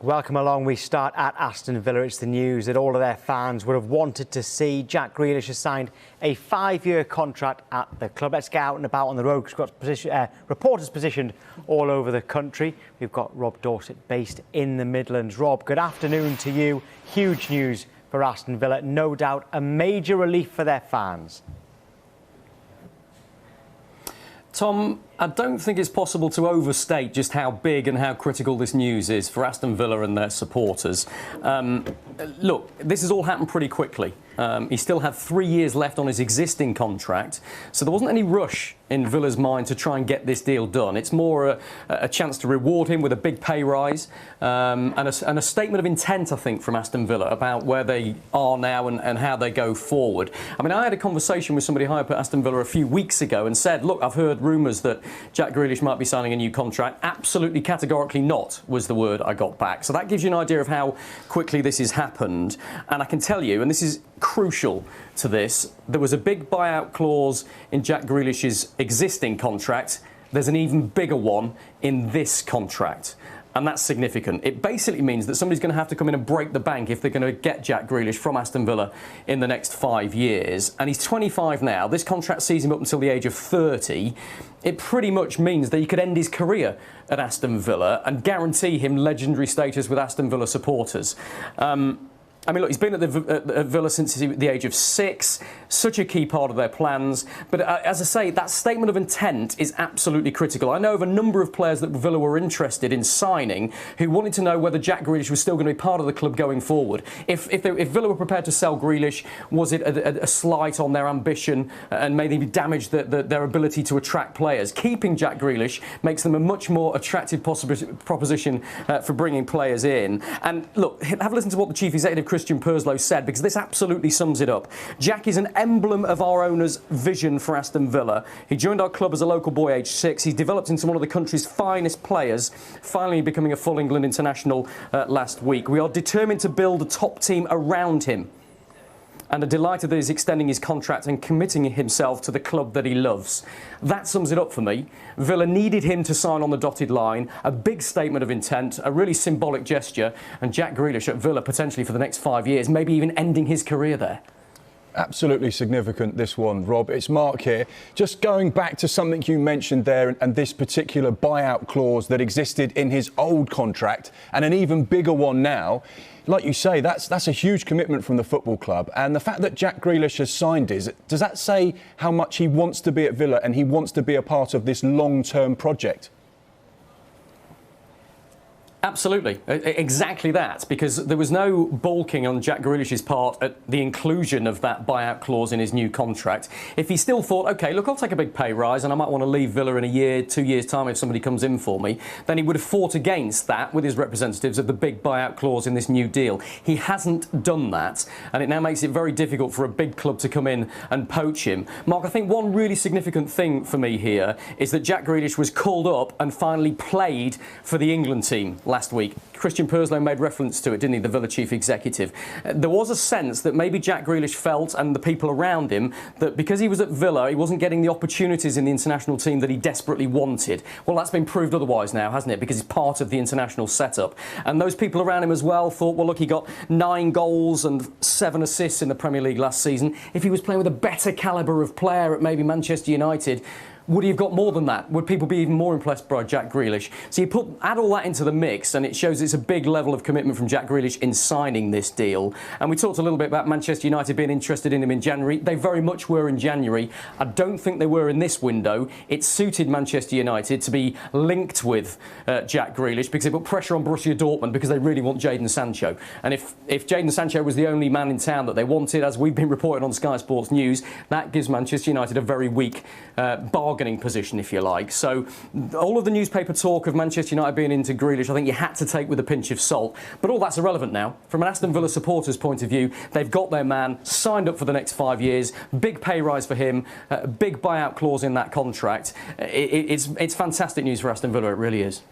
Welcome along. We start at Aston Villa. It's the news that all of their fans would have wanted to see. Jack Grealish has signed a 5-year contract at the club. Let's get out and about on the road. We've got reporters positioned all over the country. We've got Rob Dorset based in the Midlands. Rob, good afternoon to you. Huge news for Aston Villa. No doubt a major relief for their fans. Tom, I don't think it's possible to overstate just how big and how critical this news is for Aston Villa and their supporters. Look, this has all happened pretty quickly. He still had 3 years left on his existing contract, so there wasn't any rush in Villa's mind to try and get this deal done. It's more a chance to reward him with a big pay rise and a statement of intent, I think, from Aston Villa about where they are now and how they go forward. I mean, I had a conversation with somebody high up at Aston Villa a few weeks ago and said, look, I've heard rumours that Jack Grealish might be signing a new contract. Absolutely categorically not, was the word I got back. So that gives you an idea of how quickly this has happened. And I can tell you, and this is crucial to this, there was a big buyout clause in Jack Grealish's existing contract. There's an even bigger one in this contract. And that's significant. It basically means that somebody's going to have to come in and break the bank if they're going to get Jack Grealish from Aston Villa in the next 5 years. And he's 25 now. This contract sees him up until the age of 30. It pretty much means that he could end his career at Aston Villa and guarantee him legendary status with Aston Villa supporters. I mean, look, he's been at Villa since the age of 6, such a key part of their plans. But as I say, that statement of intent is absolutely critical. I know of a number of players that Villa were interested in signing who wanted to know whether Jack Grealish was still going to be part of the club going forward. If Villa were prepared to sell Grealish, was it a slight on their ambition and maybe damage their ability to attract players? Keeping Jack Grealish makes them a much more attractive proposition for bringing players in. And look, have a listen to what the chief executive Christian Purslow said, because this absolutely sums it up. Jack is an emblem of our owner's vision for Aston Villa. He joined our club as a local boy aged 6. He's developed into one of the country's finest players, finally becoming a full England international last week. We are determined to build a top team around him and are delighted that he's extending his contract and committing himself to the club that he loves. That sums it up for me. Villa needed him to sign on the dotted line, a big statement of intent, a really symbolic gesture, and Jack Grealish at Villa potentially for the next 5 years, maybe even ending his career there. Absolutely significant, this one, Rob. It's Mark here. Just going back to something you mentioned there and this particular buyout clause that existed in his old contract and an even bigger one now. Like you say, that's a huge commitment from the football club. And the fact that Jack Grealish has signed does that say how much he wants to be at Villa and he wants to be a part of this long-term project? Absolutely, exactly that, because there was no balking on Jack Grealish's part at the inclusion of that buyout clause in his new contract. If he still thought, OK, look, I'll take a big pay rise and I might want to leave Villa in a year, 2 years' time if somebody comes in for me, then he would have fought against that with his representatives of the big buyout clause in this new deal. He hasn't done that, and it now makes it very difficult for a big club to come in and poach him. Mark, I think one really significant thing for me here is that Jack Grealish was called up and finally played for the England team last week. Christian Purslow made reference to it, didn't he, the Villa chief executive? There was a sense that maybe Jack Grealish felt, and the people around him, that because he was at Villa, he wasn't getting the opportunities in the international team that he desperately wanted. Well, that's been proved otherwise now, hasn't it? Because he's part of the international setup. And those people around him as well thought, well, look, he got 9 goals and 7 assists in the Premier League last season. If he was playing with a better calibre of player at maybe Manchester United, would he have got more than that? Would people be even more impressed by Jack Grealish? So you add all that into the mix and it shows it's a big level of commitment from Jack Grealish in signing this deal. And we talked a little bit about Manchester United being interested in him in January. They very much were in January. I don't think they were in this window. It suited Manchester United to be linked with Jack Grealish because they put pressure on Borussia Dortmund because they really want Jadon Sancho. And if Jadon Sancho was the only man in town that they wanted, as we've been reporting on Sky Sports News, that gives Manchester United a very weak bargaining position, if you like. So all of the newspaper talk of Manchester United being into Grealish, I think you had to take with a pinch of salt. But all that's irrelevant now. From an Aston Villa supporter's point of view, they've got their man signed up for the next 5 years. Big pay rise for him, big buyout clause in that contract. It's fantastic news for Aston Villa, it really is.